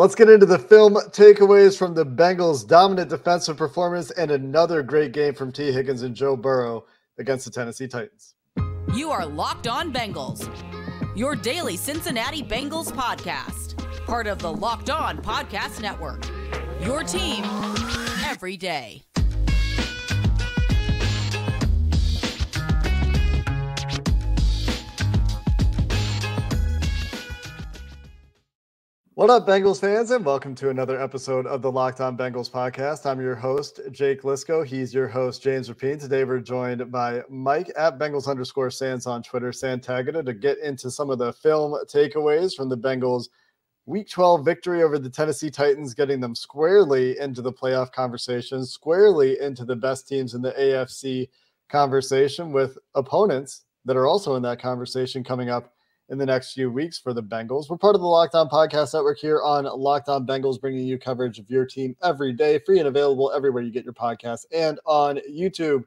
Let's get into the film takeaways from the Bengals' dominant defensive performance and another great game from T. Higgins and Joe Burrow against the Tennessee Titans. You are Locked On Bengals, your daily Cincinnati Bengals podcast, part of the Locked On Podcast Network, your team every day. What up, Bengals fans, and welcome to another episode of the Locked On Bengals podcast. I'm your host, Jake Liscow. He's your host, James Rapien. Today, we're joined by Mike at Bengals_Sans on Twitter, Santagata, to get into some of the film takeaways from the Bengals' Week 12 victory over the Tennessee Titans, getting them squarely into the playoff conversation, squarely into the best teams in the AFC conversation, with opponents that are also in that conversation coming up in the next few weeks for the Bengals. We're part of the Locked On Podcast Network here on Locked On Bengals, bringing you coverage of your team every day, free and available everywhere you get your podcasts and on YouTube.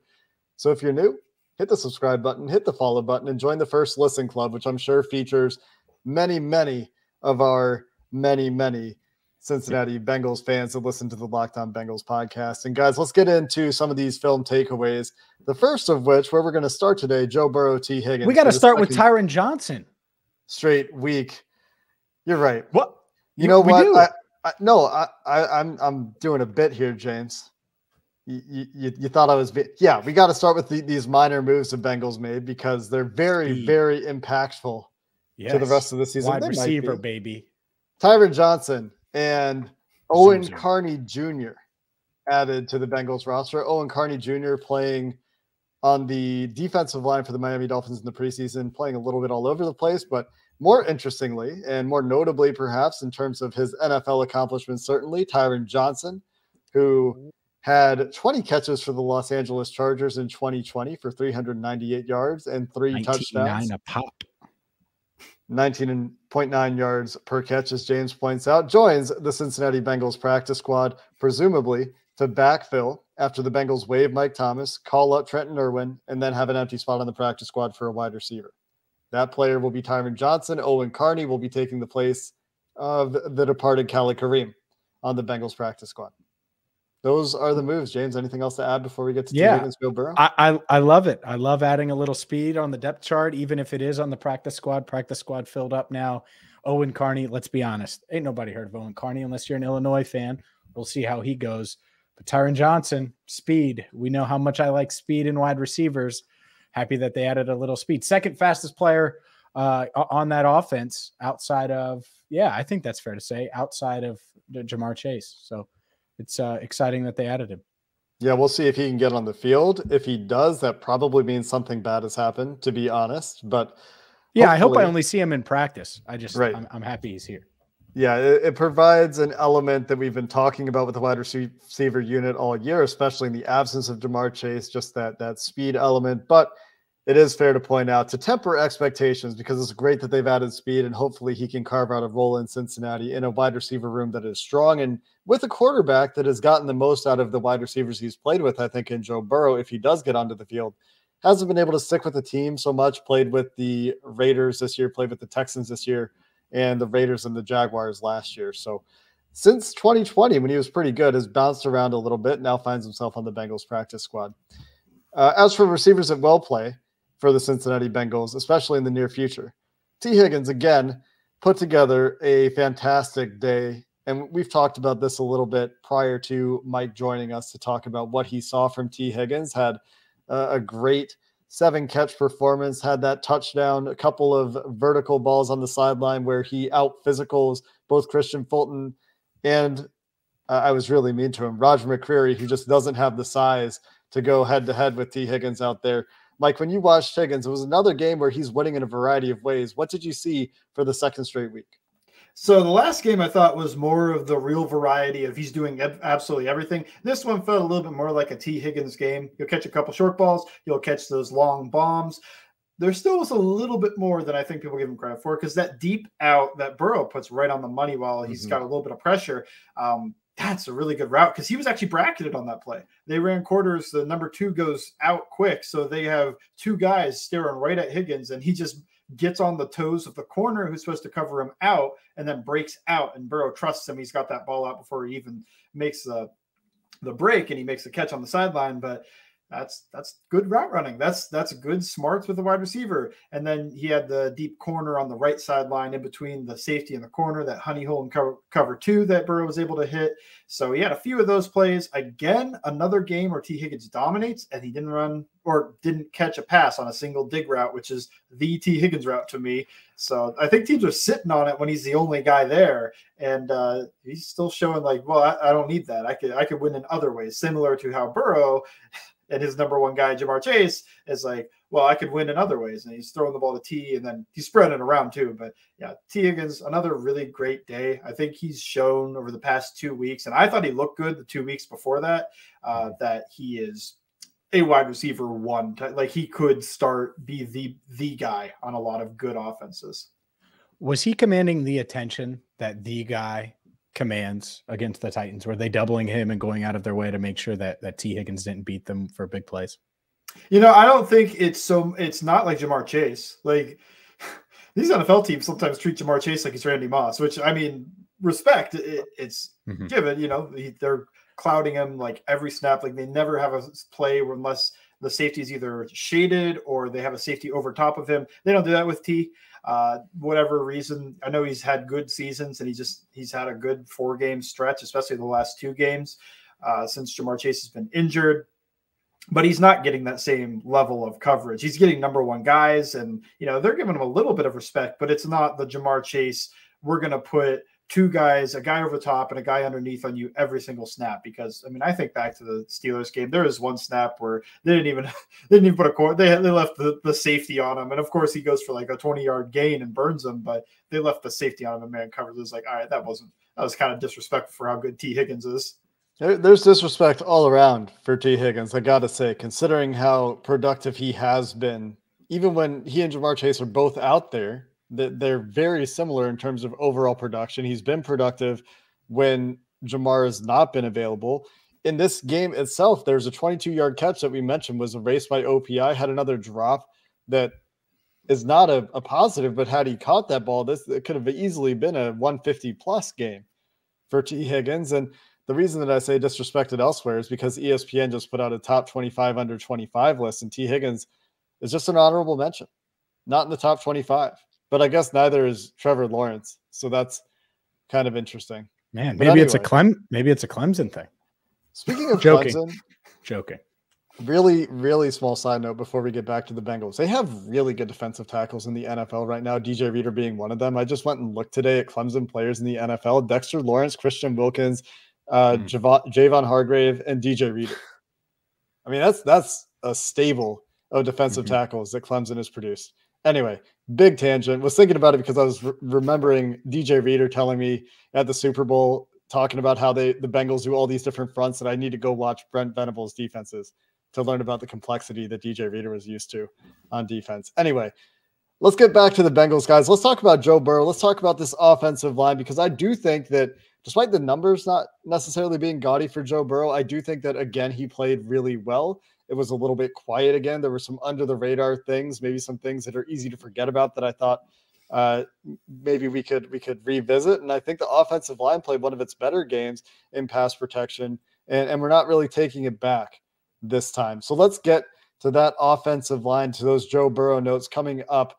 So if you're new, hit the subscribe button, hit the follow button, and join the First Listen Club, which I'm sure features many of our many Cincinnati Bengals fans that listen to the Locked On Bengals podcast. And guys, let's get into some of these film takeaways. The first of which, where we're going to start today, Joe Burrow, T. Higgins. We got to start with Tyron Johnson. Straight week. You're right. What? You know what? I'm doing a bit here, James. You thought I was yeah, we got to start with these minor moves the Bengals made because they're very impactful to the rest of the season. Wide receiver, baby. Tyron Johnson and Owen Carney Jr. added to the Bengals roster. Owen Carney Jr. playing on the defensive line for the Miami Dolphins in the preseason, playing a little bit all over the place, but more interestingly and more notably perhaps in terms of his NFL accomplishments, certainly Tyron Johnson, who had 20 catches for the Los Angeles Chargers in 2020 for 398 yards and 3 touchdowns. A pop. 19.9 yards per catch, as James points out, joins the Cincinnati Bengals practice squad, presumably to backfill after the Bengals waive Mike Thomas, call up Trenton Irwin, and then have an empty spot on the practice squad for a wide receiver. That player will be Tyron Johnson. Owen Carney will be taking the place of the departed Khalid Kareem on the Bengals practice squad. Those are the moves. James, anything else to add before we get to Higgins, Joe Burrow? I love it. I love adding a little speed on the depth chart, even if it is on the practice squad. Practice squad filled up now. Owen Carney, let's be honest, ain't nobody heard of Owen Carney unless you're an Illinois fan. We'll see how he goes. But Tyron Johnson, speed. We know how much I like speed in wide receivers. Happy that they added a little speed. Second fastest player on that offense outside of, I think that's fair to say, outside of Jamar Chase. So it's exciting that they added him. Yeah, we'll see if he can get on the field. If he does, that probably means something bad has happened, to be honest. But yeah, I hope I only see him in practice. I'm happy he's here. Yeah, it provides an element that we've been talking about with the wide receiver unit all year, especially in the absence of Jamar Chase, just that speed element. But it is fair to point out to temper expectations because it's great that they've added speed and hopefully he can carve out a role in Cincinnati in a wide receiver room that is strong and with a quarterback that has gotten the most out of the wide receivers he's played with, I think, in Joe Burrow, if he does get onto the field. Hasn't been able to stick with the team so much, played with the Raiders this year, played with the Texans this year, and the Raiders and the Jaguars last year. So since 2020, when he was pretty good, has bounced around a little bit, now finds himself on the Bengals practice squad. As for receivers that will play for the Cincinnati Bengals, especially in the near future, T. Higgins, again, put together a fantastic day. And we've talked about this a little bit prior to Mike joining us to talk about what he saw from T. Higgins. Had a great 7-catch performance, had that touchdown, a couple of vertical balls on the sideline where he out-physicals both Christian Fulton and I was really mean to him, Roger McCreary, who just doesn't have the size to go head-to-head with T. Higgins out there. Mike, when you watched Higgins, it was another game where he's winning in a variety of ways. What did you see for the second straight week? So the last game I thought was more of the real variety of he's doing absolutely everything. This one felt a little bit more like a T. Higgins game. You'll catch a couple short balls. You'll catch those long bombs. There still was a little bit more than I think people give him credit for because that deep out that Burrow puts right on the money while he's got a little bit of pressure. That's a really good route because he was actually bracketed on that play. They ran quarters. The number 2 goes out quick. So they have 2 guys staring right at Higgins and he just gets on the toes of the corner who's supposed to cover him out and then breaks out, and Burrow trusts him. He's got that ball out before he even makes the break, and he makes the catch on the sideline. But that's good route running. That's good smarts with the wide receiver. And then he had the deep corner on the right sideline in between the safety and the corner, that honey hole and cover 2 that Burrow was able to hit. So he had a few of those plays. Again, another game where T. Higgins dominates, and he didn't run or didn't catch a pass on a single dig route, which is the T. Higgins route to me. So I think teams are sitting on it when he's the only guy there. And he's still showing like, well, I don't need that. I could win in other ways, similar to how Burrow and his number one guy, Jamar Chase, is like, well, I could win in other ways. And he's throwing the ball to T, and then he's spreading it around too. But yeah, T. Higgins, another really great day. I think he's shown over the past 2 weeks, and I thought he looked good the 2 weeks before that, that he is a wide receiver 1. Like, he could be the guy on a lot of good offenses. Was he commanding the attention that the guy commands against the Titans? Were they doubling him and going out of their way to make sure that T. Higgins didn't beat them for big plays? I don't think it's not like Jamar Chase. Like, these NFL teams sometimes treat Jamar Chase like he's Randy Moss, which, I mean, respect. It's given, they're clouding him like every snap. Like, they never have a play unless the safety is either shaded or they have a safety over top of him. They don't do that with T. Whatever reason, I know he's had good seasons, and he's had a good 4-game stretch, especially the last 2 games since Jamar Chase has been injured. But he's not getting that same level of coverage. He's getting number 1 guys, and they're giving him a little bit of respect, but it's not the Jamar Chase, we're going to put 2 guys, a guy over the top and a guy underneath on you every single snap. Because, I mean, I think back to the Steelers game, there was one snap where they didn't even put a core. They left the safety on him. And of course he goes for like a 20-yard gain and burns him, but they left the safety on him and man covered. It was like, all right, that was kind of disrespectful for how good T. Higgins is. There's disrespect all around for T. Higgins, I got to say, considering how productive he has been. Even when he and Jamar Chase are both out there, they're very similar in terms of overall production. He's been productive when Jamar has not been available. In this game itself, there's a 22-yard catch that we mentioned was erased by OPI, had another drop that is not a positive, but had he caught that ball, it could have easily been a 150-plus game for T. Higgins. And the reason that I say disrespected elsewhere is because ESPN just put out a top 25 under 25 list, and T. Higgins is just an honorable mention, not in the top 25. But I guess neither is Trevor Lawrence, so that's kind of interesting. Man, maybe it's a Clemson thing. Speaking of joking. Really, really small side note before we get back to the Bengals. They have really good defensive tackles in the NFL right now, DJ Reader being one of them. I just went and looked today at Clemson players in the NFL. Dexter Lawrence, Christian Wilkins, Javon Hargrave, and DJ Reader. I mean, that's a stable of defensive tackles that Clemson has produced. Anyway, big tangent. Was thinking about it because I was remembering DJ Reader telling me at the Super Bowl, talking about how the Bengals do all these different fronts, and I need to go watch Brent Venables' defenses to learn about the complexity that DJ Reader was used to on defense. Anyway, let's get back to the Bengals, guys. Let's talk about Joe Burrow. Let's talk about this offensive line, because I do think that despite the numbers not necessarily being gaudy for Joe Burrow, I do think that, again, he played really well. It was a little bit quiet again. There were some under the radar things, maybe some things that are easy to forget about that I thought maybe we could revisit. And I think the offensive line played one of its better games in pass protection, and we're not really taking it back this time. So let's get to that offensive line, to those Joe Burrow notes coming up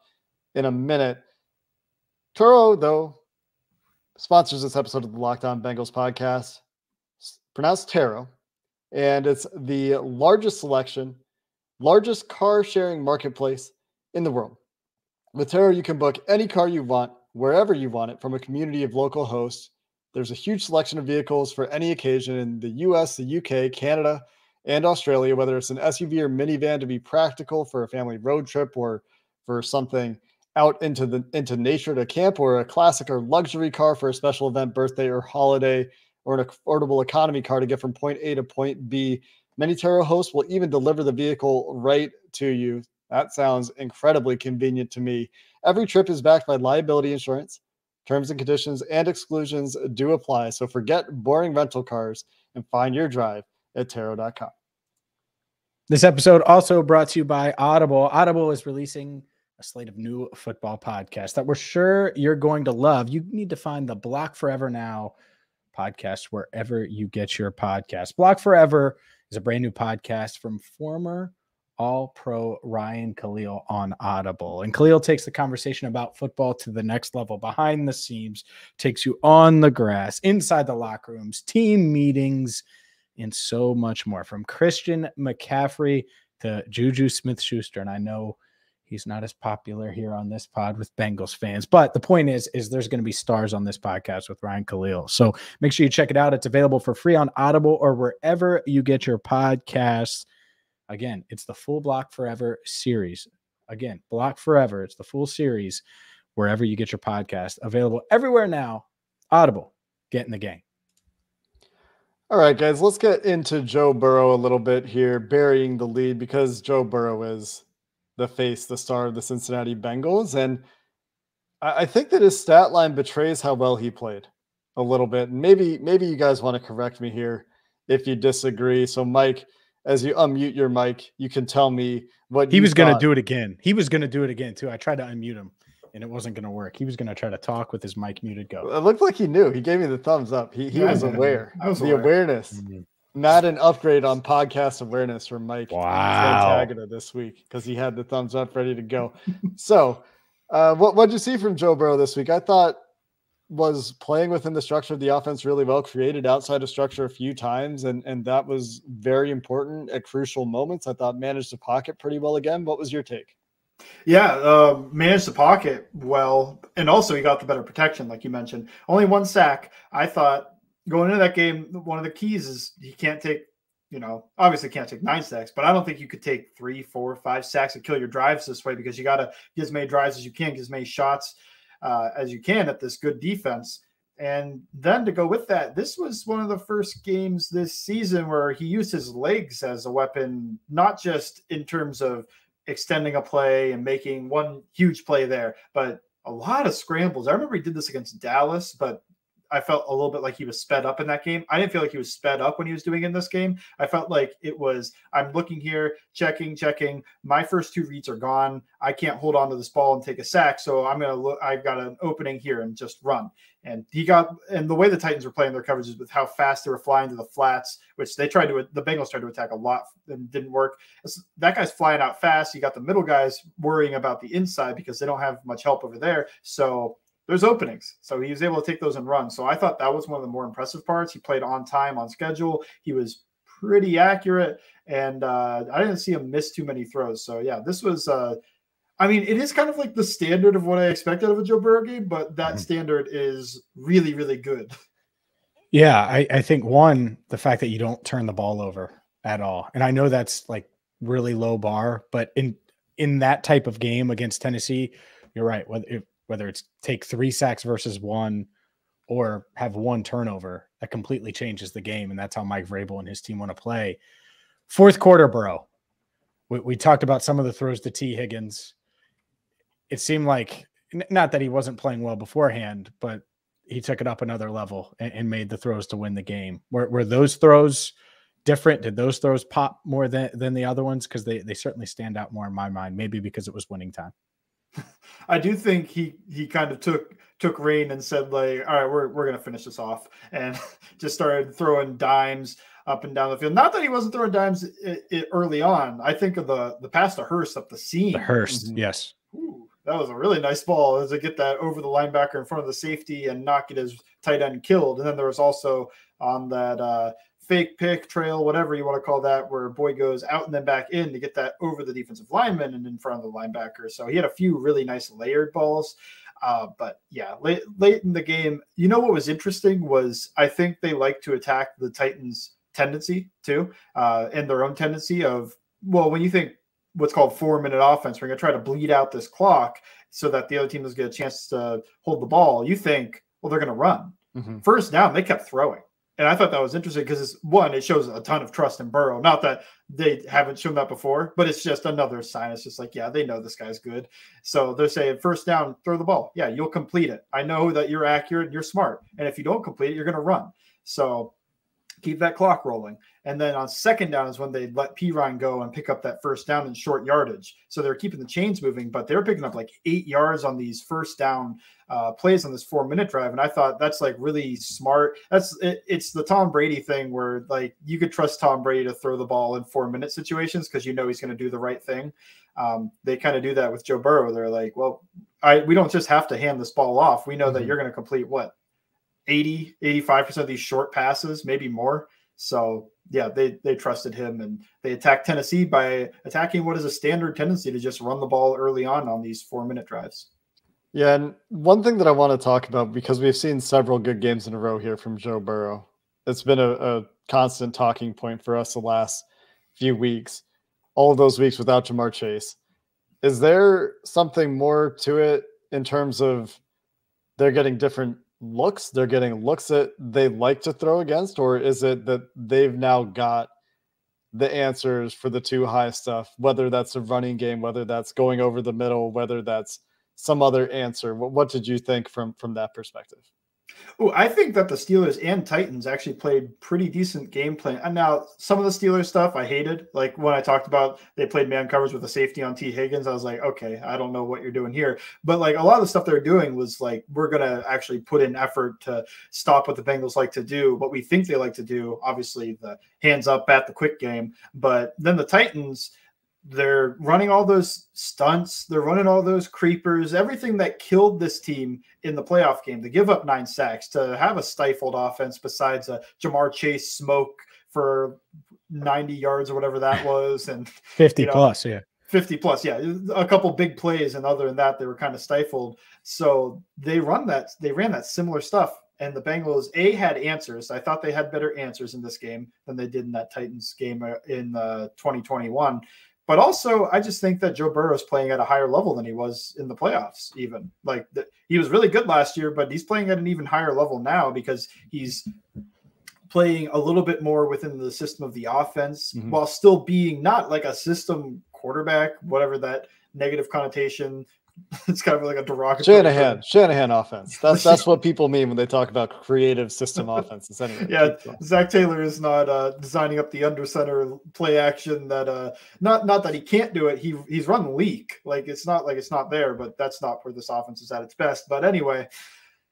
in a minute. Turo, though, sponsors this episode of the Locked On Bengals podcast. It's pronounced Taro. And it's the largest car sharing marketplace in the world. With Turo, you can book any car you want, wherever you want it, from a community of local hosts. There's a huge selection of vehicles for any occasion in the US, the UK, Canada, and Australia, whether it's an SUV or minivan to be practical for a family road trip or for something out into nature to camp, or a classic or luxury car for a special event, birthday, or holiday, or an affordable economy car to get from point A to point B. Many Turo hosts will even deliver the vehicle right to you. That sounds incredibly convenient to me. Every trip is backed by liability insurance. Terms and conditions and exclusions do apply. So forget boring rental cars and find your drive at Taro.com. This episode also brought to you by Audible. Audible is releasing a slate of new football podcasts that we're sure you're going to love. You need to find the Block Forever Now podcast wherever you get your podcast. Block Forever is a brand new podcast from former All-Pro Ryan Khalil on Audible. And Khalil takes the conversation about football to the next level, behind the scenes, takes you on the grass, inside the locker rooms, team meetings, and so much more. From Christian McCaffrey to Juju Smith-Schuster. And I know he's not as popular here on this pod with Bengals fans, but the point is there's going to be stars on this podcast with Ryan Khalil. So make sure you check it out. It's available for free on Audible or wherever you get your podcasts. Again, it's the full Block Forever series. Again, Block Forever. It's the full series wherever you get your podcast. Available everywhere now. Audible. Get in the game. All right, guys, let's get into Joe Burrow a little bit here, burying the lead, because Joe Burrow is the star of the Cincinnati Bengals. And I think that his stat line betrays how well he played a little bit. And maybe you guys want to correct me here if you disagree. So, Mike, as you unmute your mic, you can tell me what he was going to do it again. He was going to do it again, too. I tried to unmute him, and it wasn't going to work. He was going to try to talk with his mic muted. Go. It looked like he knew. He gave me the thumbs up. He was aware. Awareness. Mm-hmm. Not an upgrade on podcast awareness from Mike Santagata this week, because he had the thumbs up ready to go. So what'd you see from Joe Burrow this week? I thought was playing within the structure of the offense really well, created outside of structure a few times, and that was very important at crucial moments. I thought managed the pocket pretty well again. What was your take? Yeah, managed the pocket well, and also he got the better protection, like you mentioned. Only one sack. I thought going into that game, one of the keys is he can't take, obviously can't take 9 sacks, but I don't think you could take 3, 4, 5 sacks and kill your drives this way, because you got to get as many drives as you can, get as many shots as you can at this good defense. And then to go with that, this was one of the first games this season where he used his legs as a weapon, not just in terms of extending a play and making one huge play there, but a lot of scrambles. I remember he did this against Dallas, but I felt a little bit like he was sped up in that game. I didn't feel like he was sped up when he was doing it in this game. I felt like it was, I'm looking here, checking. My first 2 reads are gone. I can't hold on to this ball and take a sack. So I'm going to look, I've got an opening here and just run. And the way the Titans were playing their coverages with how fast they were flying to the flats, which the Bengals tried to attack a lot and didn't work. That guy's flying out fast. You got the middle guys worrying about the inside because they don't have much help over there. So there's openings. So he was able to take those and run. So I thought that was one of the more impressive parts. He played on time, on schedule. He was pretty accurate, and I didn't see him miss too many throws. So yeah, this was it is kind of like the standard of what I expected of a Joe Burrow game, but that standard is really, really good. Yeah, I think the fact that you don't turn the ball over at all. And I know that's like really low bar, but in that type of game against Tennessee, you're right. Whether it's take 3 sacks versus 1 or have 1 turnover, that completely changes the game. And that's how Mike Vrabel and his team want to play. Fourth quarter, Burrow. We talked about some of the throws to T. Higgins. It seemed like, not that he wasn't playing well beforehand, but he took it up another level and made the throws to win the game. Were those throws different? Did those throws pop more than the other ones? Because they certainly stand out more in my mind, maybe because it was winning time. I do think he kind of took rein and said, like, all right, we're going to finish this off, and just started throwing dimes up and down the field. Not that he wasn't throwing dimes early on. I think of the pass to Hurst up the seam. The Hurst, yes. Ooh, that was a really nice ball, to get that over the linebacker in front of the safety and not get his tight end killed. And then there was also on that fake pick trail, whatever you want to call that, where Boyd goes out and then back in to get that over the defensive lineman and in front of the linebacker. So he had a few really nice layered balls. But yeah, late in the game, what was interesting was I think they like to attack the Titans' tendency too, and their own tendency of, well, when you think what's called 4-minute offense, we're going to try to bleed out this clock so that the other team doesn't get a chance to hold the ball. You think, well, they're going to run. Mm-hmm. First down, they kept throwing. And I thought that was interesting because it shows a ton of trust in Burrow. Not that they haven't shown that before, but it's just another sign. It's just like, yeah, they know this guy's good. So they're saying first down, throw the ball. Yeah, you'll complete it. I know that you're accurate and you're smart. And if you don't complete it, you're going to run. So keep that clock rolling. And then on second down is when they let Pirine go and pick up that first down in short yardage. So they're keeping the chains moving, but they're picking up like 8 yards on these first down plays on this 4-minute drive. And I thought that's like really smart. It's the Tom Brady thing where like you could trust Tom Brady to throw the ball in 4-minute situations because you know he's going to do the right thing. They kind of do that with Joe Burrow. They're like, well, we don't just have to hand this ball off. We know that you're going to complete 85% of these short passes, maybe more. So yeah, they trusted him, and they attacked Tennessee by attacking what is a standard tendency to just run the ball early on these 4-minute drives. Yeah, and one thing that I want to talk about, because we've seen several good games in a row here from Joe Burrow. It's been a constant talking point for us the last few weeks, all of those weeks without Jamar Chase. Is there something more to it in terms of they're getting different looks? They're getting looks that they like to throw against, or is it that they've now got the answers for the too high stuff, whether that's a running game, whether that's going over the middle, whether that's some other answer? What did you think from that perspective? Oh, I think that the Steelers and Titans actually played pretty decent game plan. And now some of the Steelers stuff I hated. Like when I talked about they played man covers with a safety on T. Higgins, I was like, okay, I don't know what you're doing here. But like a lot of the stuff they're doing was like, we're going to actually put in effort to stop what the Bengals like to do, what we think they like to do. Obviously the hands up at the quick game. But then the Titans, they're running all those stunts. They're running all those creepers, everything that killed this team in the playoff game. To give up 9 sacks, to have a stifled offense besides a Jamar Chase smoke for 90 yards or whatever that was. And 50 plus, yeah. 50 plus, yeah. A couple big plays, and other than that, they were kind of stifled. So they ran that similar stuff. And the Bengals, had answers. I thought they had better answers in this game than they did in that Titans game in 2021. But also, I just think that Joe Burrow is playing at a higher level than he was in the playoffs, even. Like, he was really good last year, but he's playing at an even higher level now because he's playing a little bit more within the system of the offense while still being not like a system quarterback, whatever that negative connotation. It's kind of like a derogatory. Shanahan offense. That's what people mean when they talk about creative system offenses. Anyway, yeah, Zach Taylor is not designing up the under center play action that not that he can't do it. He's run leak. Like it's not there, but that's not where this offense is at its best. But anyway,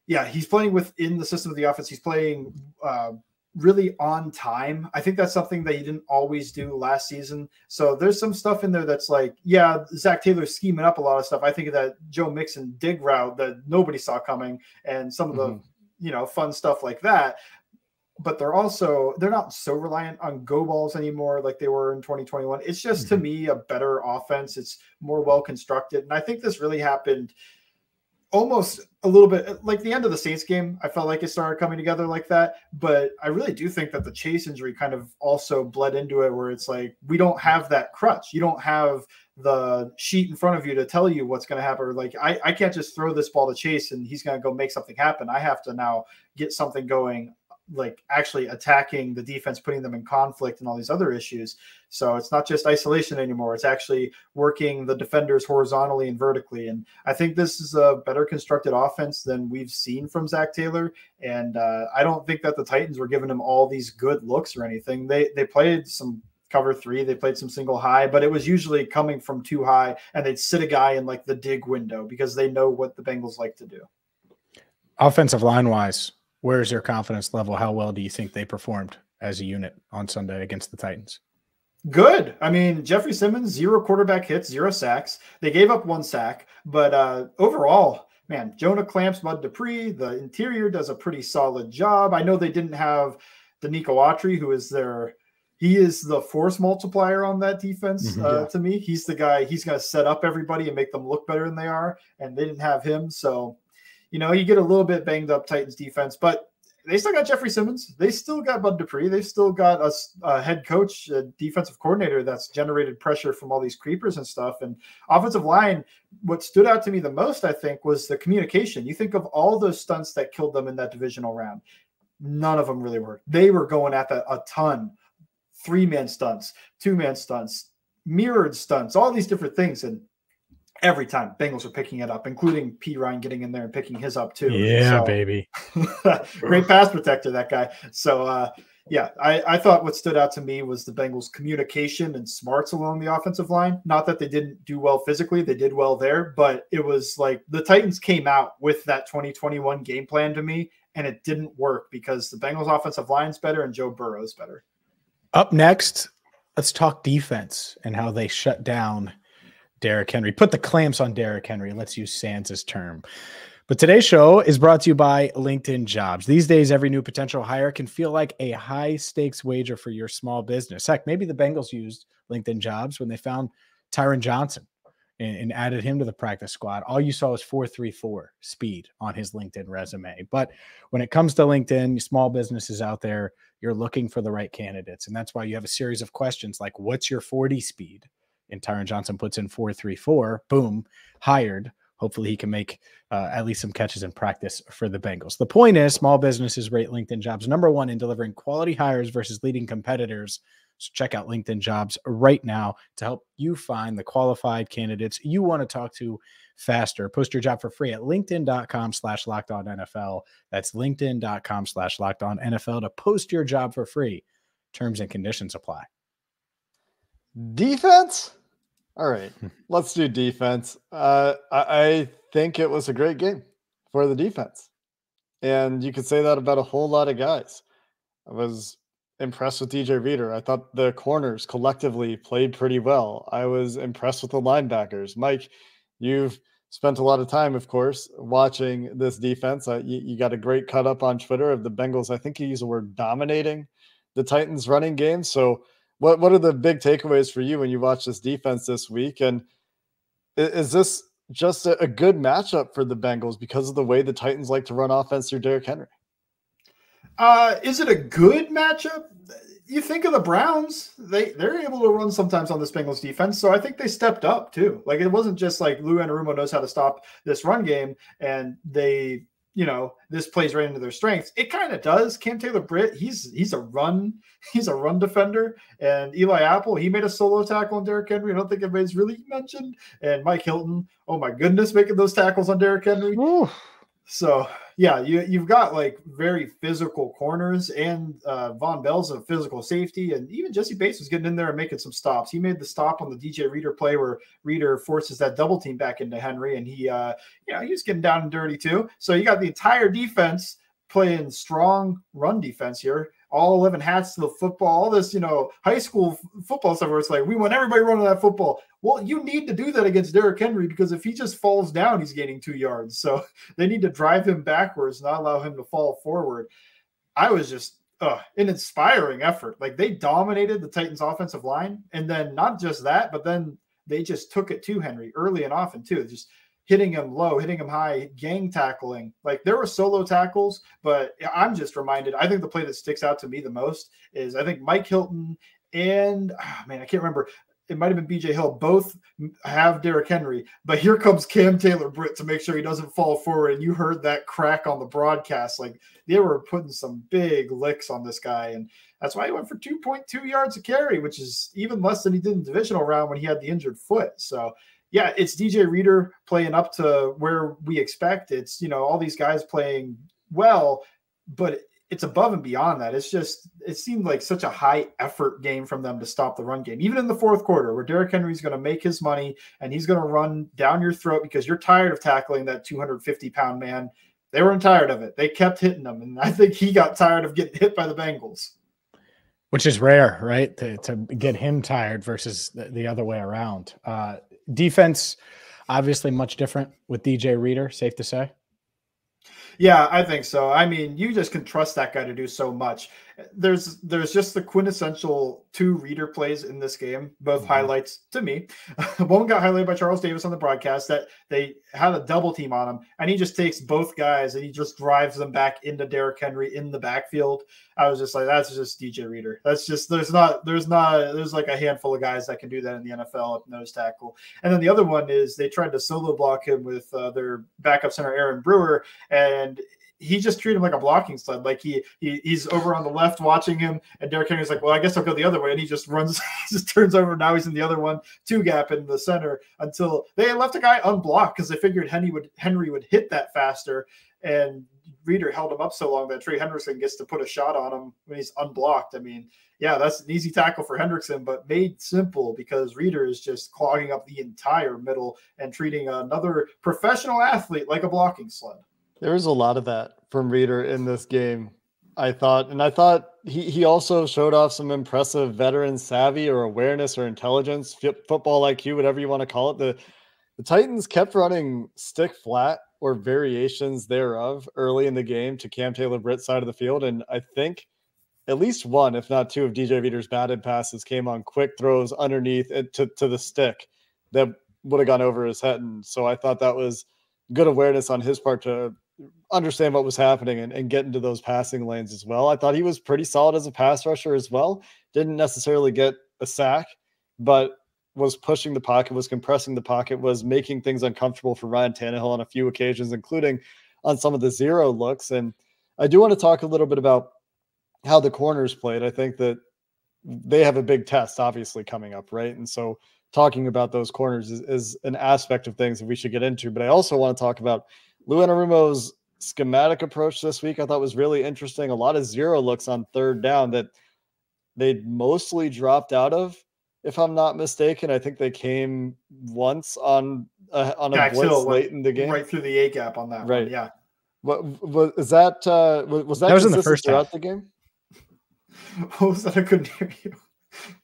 yeah, he's playing within the system of the offense. He's playing really on time. I think that's something that he didn't always do last season. So there's some stuff in there that's like, yeah, Zach Taylor's scheming up a lot of stuff. I think of that Joe Mixon dig route that nobody saw coming, and some of the fun stuff like that. But they're not so reliant on go balls anymore like they were in 2021. It's just to me a better offense. It's more well constructed, and I think this really happened almost a little bit like the end of the Saints game. I felt like it started coming together like that, but I really do think that the Chase injury kind of also bled into it, where it's like, we don't have that crutch. You don't have the sheet in front of you to tell you what's going to happen. Or like, I can't just throw this ball to Chase and he's going to go make something happen. I have to now get something going, like actually attacking the defense, putting them in conflict and all these other issues. So it's not just isolation anymore. It's actually working the defenders horizontally and vertically. And I think this is a better constructed offense than we've seen from Zach Taylor. And I don't think that the Titans were giving him all these good looks or anything. They played some cover 3, they played some single high, but it was usually coming from too high, and they'd sit a guy in like the dig window because they know what the Bengals like to do. Offensive line wise, where's your confidence level? How well do you think they performed as a unit on Sunday against the Titans? Good. I mean, Jeffrey Simmons, 0 quarterback hits, 0 sacks. They gave up 1 sack, but overall, man, Jonah Clamps, Bud Dupree, the interior does a pretty solid job. I know they didn't have Danico Autry, who is he is the force multiplier on that defense. To me, he's the guy, he's going to set up everybody and make them look better than they are. And they didn't have him. So, you get a little bit banged up Titans defense, but they still got Jeffrey Simmons. They still got Bud Dupree. They still got a head coach, a defensive coordinator that's generated pressure from all these creepers and stuff. And offensive line, what stood out to me the most, I think, was the communication. You think of all those stunts that killed them in that divisional round. None of them really worked. They were going at that a ton. 3-man stunts, 2-man stunts, mirrored stunts, all these different things. And every time Bengals are picking it up, including Pirine getting in there and picking his up too. Yeah, so, baby. Great pass protector, that guy. So Yeah, I thought what stood out to me was the Bengals' communication and smarts along the offensive line. Not that they didn't do well physically, they did well there, but it was like the Titans came out with that 2021 game plan to me, and it didn't work because the Bengals' offensive line's better and Joe Burrow's better. Up next, let's talk defense and how they shut down Derrick Henry. Put the clamps on Derrick Henry. Let's use Sans' term. But today's show is brought to you by LinkedIn Jobs. These days, every new potential hire can feel like a high-stakes wager for your small business. Heck, maybe the Bengals used LinkedIn Jobs when they found Tyron Johnson and added him to the practice squad. All you saw was 4.34 speed on his LinkedIn resume. But when it comes to LinkedIn, small businesses out there, you're looking for the right candidates. And that's why you have a series of questions like, what's your 40 speed? And Tyron Johnson puts in 4.34, boom, hired. Hopefully he can make at least some catches in practice for the Bengals. The point is, small businesses rate LinkedIn Jobs #1 in delivering quality hires versus leading competitors. So check out LinkedIn Jobs right now to help you find the qualified candidates you want to talk to faster. Post your job for free at linkedin.com/lockedonnfl. That's linkedin.com/lockedonnfl to post your job for free. Terms and conditions apply. Defense? All right, let's do defense. I think it was a great game for the defense. And you could say that about a whole lot of guys. I was impressed with DJ Reader. I thought the corners collectively played pretty well. I was impressed with the linebackers. Mike, you've spent a lot of time, of course, watching this defense. You got a great cut up on Twitter of the Bengals. I think you used the word dominating the Titans running game. So what are the big takeaways for you when you watch this defense this week? And is this just a good matchup for the Bengals because of the way the Titans like to run offense through Derrick Henry? Is it a good matchup? You think of the Browns, they're able to run sometimes on this Bengals defense, so I think they stepped up too. Like, it wasn't just like Lou Anarumo knows how to stop this run game, and they, this plays right into their strengths. It kind of does. Cam Taylor-Britt, he's a run defender, and Eli Apple, he made a solo tackle on Derrick Henry. I don't think anybody's really mentioned. And Mike Hilton, oh my goodness, making those tackles on Derrick Henry. Ooh. So, yeah, you've got like very physical corners, and Von Bell's a physical safety, and even Jesse Bates was getting in there and making some stops. He made the stop on the DJ Reader play where Reader forces that double team back into Henry, and he was getting down and dirty too. So you got the entire defense playing strong run defense here. All 11 hats to the football, all this, high school football stuff where it's like, we want everybody running that football. Well, you need to do that against Derrick Henry because if he just falls down, he's gaining 2 yards. So they need to drive him backwards, not allow him to fall forward. I was just an inspiring effort. Like, they dominated the Titans offensive line. And then not just that, but then they just took it to Henry early and often too. Just hitting him low, hitting him high, gang tackling. Like, there were solo tackles, but I'm just reminded, I think the play that sticks out to me the most is I think Mike Hilton and, I can't remember. It might have been BJ Hill. Both have Derrick Henry, but here comes Cam Taylor-Britt to make sure he doesn't fall forward. And you heard that crack on the broadcast. Like, they were putting some big licks on this guy. And that's why he went for 2.2 yards a carry, which is even less than he did in the divisional round when he had the injured foot. So, yeah, it's DJ Reader playing up to where we expect. It's, all these guys playing well, but it's above and beyond that. It's just, it seemed like such a high effort game from them to stop the run game. Even in the fourth quarter where Derrick Henry's going to make his money and he's going to run down your throat because you're tired of tackling that 250-pound man. They weren't tired of it. They kept hitting him. And I think he got tired of getting hit by the Bengals. Which is rare, right? To get him tired versus the other way around. Defense, obviously much different with DJ Reader, safe to say. Yeah, I think so. You just can trust that guy to do so much. There's just the quintessential 2 Reader plays in this game, both highlights to me. One got highlighted by Charles Davis on the broadcast that they had a double team on him, and he just takes both guys and he just drives them back into Derrick Henry in the backfield. I was just like, that's just DJ Reader. That's just, there's like a handful of guys that can do that in the NFL at nose tackle. And then the other one is they tried to solo block him with their backup center, Aaron Brewer, and he just treated him like a blocking stud. Like he's over on the left watching him, and Derrick Henry's like, well, I guess I'll go the other way. And he just runs, he just turns over. Now he's in the other one, 2 gap in the center until they left a guy unblocked because they figured Henry would hit that faster. And Reader held him up so long that Trey Hendrickson gets to put a shot on him when he's unblocked. I mean, yeah, that's an easy tackle for Hendrickson, but made simple because Reader is just clogging up the entire middle and treating another professional athlete like a blocking sled. There was a lot of that from Reader in this game, I thought he also showed off some impressive veteran savvy or awareness or intelligence, football IQ, whatever you want to call it. The Titans kept running stick flat or variations thereof early in the game to Cam Taylor-Britt's side of the field. And I think at least one, if not two, of DJ Reader's batted passes came on quick throws underneath it to the stick that would have gone over his head. And so I thought that was good awareness on his part to understand what was happening and get into those passing lanes as well. I thought he was pretty solid as a pass rusher as well. Didn't necessarily get a sack, but was pushing the pocket, was compressing the pocket, was making things uncomfortable for Ryan Tannehill on a few occasions, including on some of the zero looks. And I do want to talk a little bit about how the corners played. I think that they have a big test obviously coming up, right? And so talking about those corners is an aspect of things that we should get into. But I also want to talk about Lou Anarumo's schematic approach this week. I thought was really interesting. A lot of zero looks on third down that they mostly dropped out of, if I'm not mistaken. I think they came once on a blitz late in the game, right through the A gap on that right one. Yeah. What was that? Was that was in the first throughout half. the game? What was that? I couldn't hear you.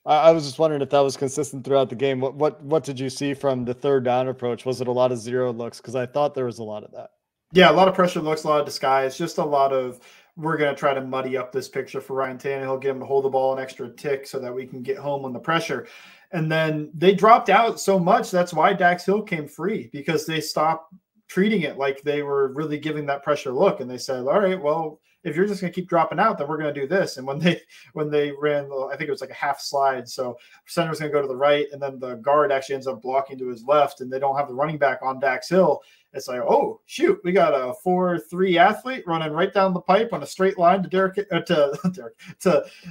I was just wondering if that was consistent throughout the game. What did you see from the third down approach? Was it a lot of zero looks? Because I thought there was a lot of that. Yeah, a lot of pressure looks, a lot of disguise, just a lot of we're going to try to muddy up this picture for Ryan Tannehill, get him to hold the ball an extra tick so that we can get home on the pressure. And then they dropped out so much. That's why Dax Hill came free, because they stopped treating it like they were really giving that pressure look. And they said, all right, well, if you're just going to keep dropping out, then we're going to do this. And when they ran, I think it was like a half slide. So center was going to go to the right, and then the guard actually ends up blocking to his left, and they don't have the running back on Dax Hill. It's like, oh shoot, we got a 4-3 athlete running right down the pipe on a straight line to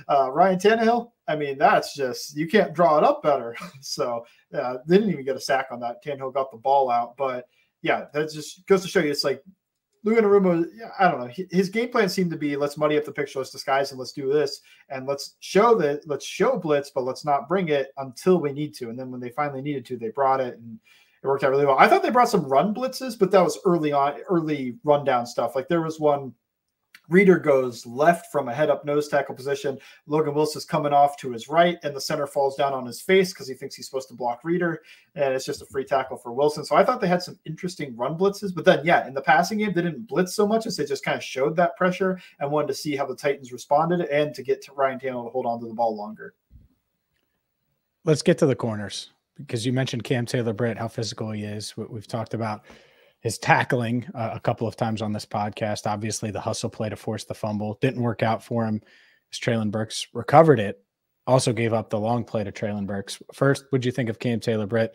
Ryan Tannehill. I mean, that's just, you can't draw it up better. So they didn't even get a sack on that. Tannehill got the ball out, but yeah, that just goes to show you, it's like Lou Anarumo, I don't know. His game plan seemed to be, let's muddy up the picture, let's disguise, and let's do this, and let's show blitz, but let's not bring it until we need to. And then when they finally needed to, they brought it, and it worked out really well. I thought they brought some run blitzes, but that was early rundown stuff. Like there was one, Reader goes left from a head-up nose tackle position. Logan Wilson's coming off to his right, and the center falls down on his face because he thinks he's supposed to block Reader, and it's just a free tackle for Wilson. So I thought they had some interesting run blitzes, but then, yeah, in the passing game, they didn't blitz so much as they just kind of showed that pressure and wanted to see how the Titans responded and to get to Ryan Tannehill to hold on to the ball longer. Let's get to the corners, because you mentioned Cam Taylor-Britt, how physical he is. We've talked about his tackling a couple of times on this podcast. Obviously, the hustle play to force the fumble didn't work out for him as Treylon Burks recovered it. Also gave up the long play to Treylon Burks. First, what'd you think of Cam Taylor-Britt,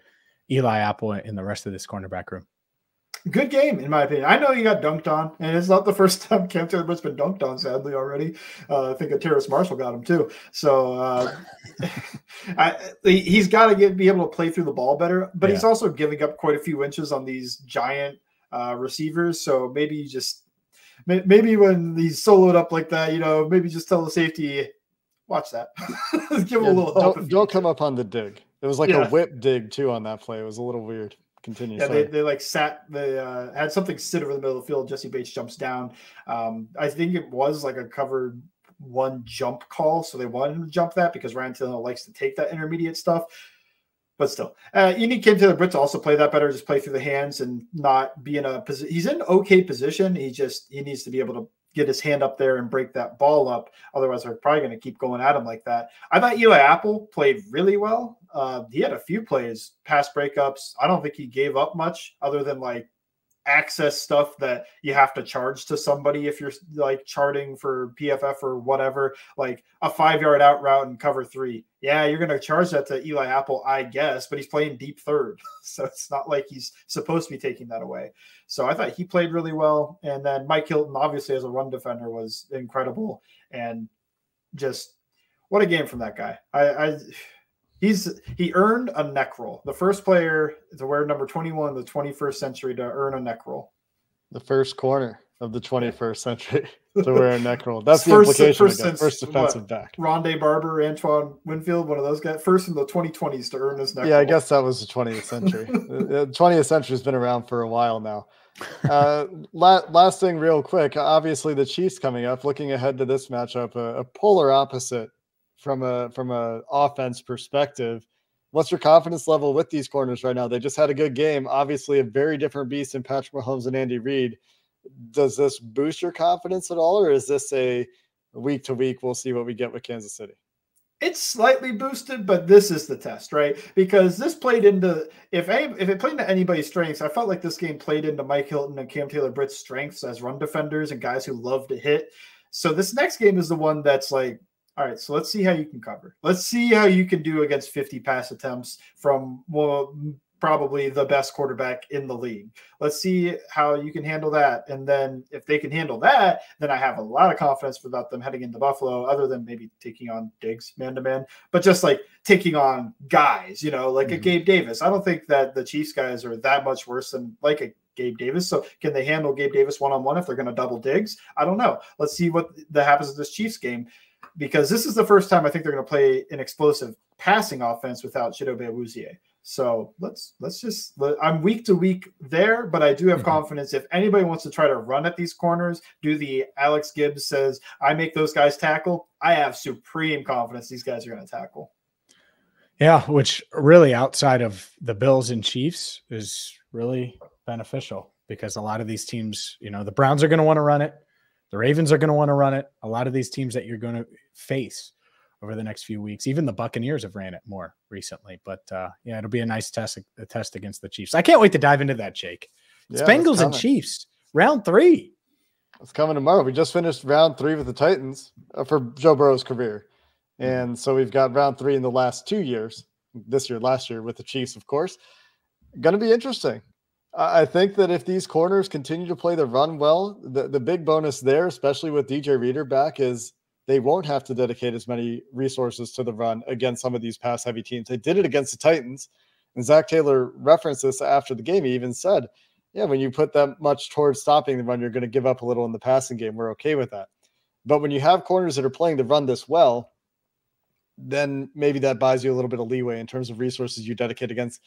Eli Apple, and the rest of this cornerback room? Good game, in my opinion. I know you got dunked on, and it's not the first time Cam Taylor-Britt's been dunked on, sadly, already. I think Terrace Marshall got him, too. So he's got to be able to play through the ball better, but he's also giving up quite a few inches on these giant receivers. So maybe when he's soloed up like that, maybe just tell the safety, watch that. Give him a little help. Don't come up on the dig. It was like a whip dig, too, on that play. It was a little weird. Continue. Yeah, they had something sit over the middle of the field. Jesse Bates jumps down. I think it was like a covered one jump call, so they wanted him to jump that because Ryan Tannehill likes to take that intermediate stuff. But still, you need Cam Taylor-Britt to also play that better, just play through the hands and not be in a position. He's in an okay position. He needs to be able to get his hand up there and break that ball up. Otherwise, they're probably going to keep going at him like that. I thought Eli Apple played really well. He had a few plays, pass breakups. I don't think he gave up much other than like access stuff that you have to charge to somebody if you're like charting for PFF or whatever, like a 5-yard out route and cover 3. Yeah, you're going to charge that to Eli Apple, I guess, but he's playing deep third. So it's not like he's supposed to be taking that away. So I thought he played really well. And then Mike Hilton, obviously, as a run defender, was incredible. And just what a game from that guy. He earned a neck roll. The first player to wear number 21 in the 21st century to earn a neck roll. The first corner of the 21st century to wear a neck roll. That's the implication. First defensive back. Rondé Barber, Antoine Winfield, one of those guys. First in the 2020s to earn his neck roll. I guess that was the 20th century. The 20th century has been around for a while now. Last thing real quick. Obviously, the Chiefs coming up. Looking ahead to this matchup, a polar opposite from a offense perspective. What's your confidence level with these corners right now? They just had a good game. Obviously, a very different beast than Patrick Mahomes and Andy Reid. Does this boost your confidence at all, or is this a week to week? We'll see what we get with Kansas City. It's slightly boosted, but this is the test, right? Because this played into if it played into anybody's strengths, I felt like this game played into Mike Hilton and Cam Taylor-Britt's strengths as run defenders and guys who love to hit. So this next game is the one that's like, all right, so let's see how you can cover. Let's see how you can do against 50 pass attempts from probably the best quarterback in the league. Let's see how you can handle that. And then if they can handle that, then I have a lot of confidence about them heading into Buffalo, other than maybe taking on Diggs man-to-man, but just like taking on guys, like a Gabe Davis. I don't think that the Chiefs guys are that much worse than like a Gabe Davis. So can they handle Gabe Davis one-on-one if they're going to double Diggs? I don't know. Let's see what that happens in this Chiefs game, because this is the first time I think they're going to play an explosive passing offense without Chidobe Awuzie. So I'm week to week there, but I do have confidence if anybody wants to try to run at these corners, do the Alex Gibbs says, I make those guys tackle. I have supreme confidence these guys are going to tackle. Yeah, which really outside of the Bills and Chiefs is really beneficial, because a lot of these teams, the Browns are going to want to run it. The Ravens are going to want to run it. A lot of these teams that you're going to face over the next few weeks, even the Buccaneers have ran it more recently. But it'll be a nice test against the Chiefs. I can't wait to dive into that, Jake. It's Bengals and Chiefs, round 3. It's coming tomorrow. We just finished round 3 with the Titans for Joe Burrow's career. And so we've got round 3 in the last 2 years, this year, last year with the Chiefs, of course. Going to be interesting. I think that if these corners continue to play the run well, the big bonus there, especially with DJ Reader back, is they won't have to dedicate as many resources to the run against some of these pass-heavy teams. They did it against the Titans, and Zach Taylor referenced this after the game. He even said, when you put that much towards stopping the run, you're going to give up a little in the passing game. We're okay with that. But when you have corners that are playing the run this well, then maybe that buys you a little bit of leeway in terms of resources you dedicate against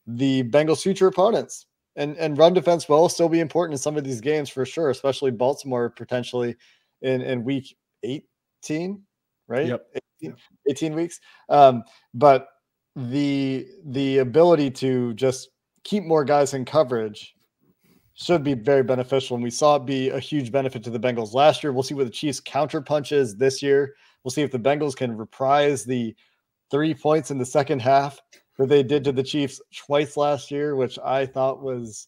the Bengals' future opponents. And run defense will still be important in some of these games for sure, especially Baltimore potentially in week 18, right? Yep. 18 weeks. But the ability to just keep more guys in coverage should be very beneficial. And we saw it be a huge benefit to the Bengals last year. We'll see what the Chiefs counter punches this year. We'll see if the Bengals can reprise the 3 points in the second half that they did to the Chiefs twice last year, which I thought was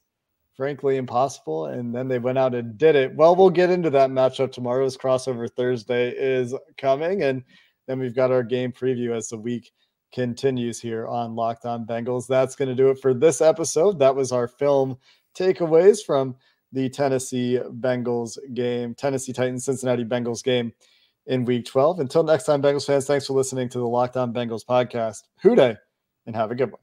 frankly impossible. And then they went out and did it. Well, we'll get into that matchup tomorrow as Crossover Thursday is coming. And then we've got our game preview as the week continues here on Locked On Bengals. That's going to do it for this episode. That was our film takeaways from the Tennessee Bengals game, Tennessee Titans, Cincinnati Bengals game in week 12. Until next time, Bengals fans, thanks for listening to the Locked On Bengals podcast. Hoo day, and have a good one.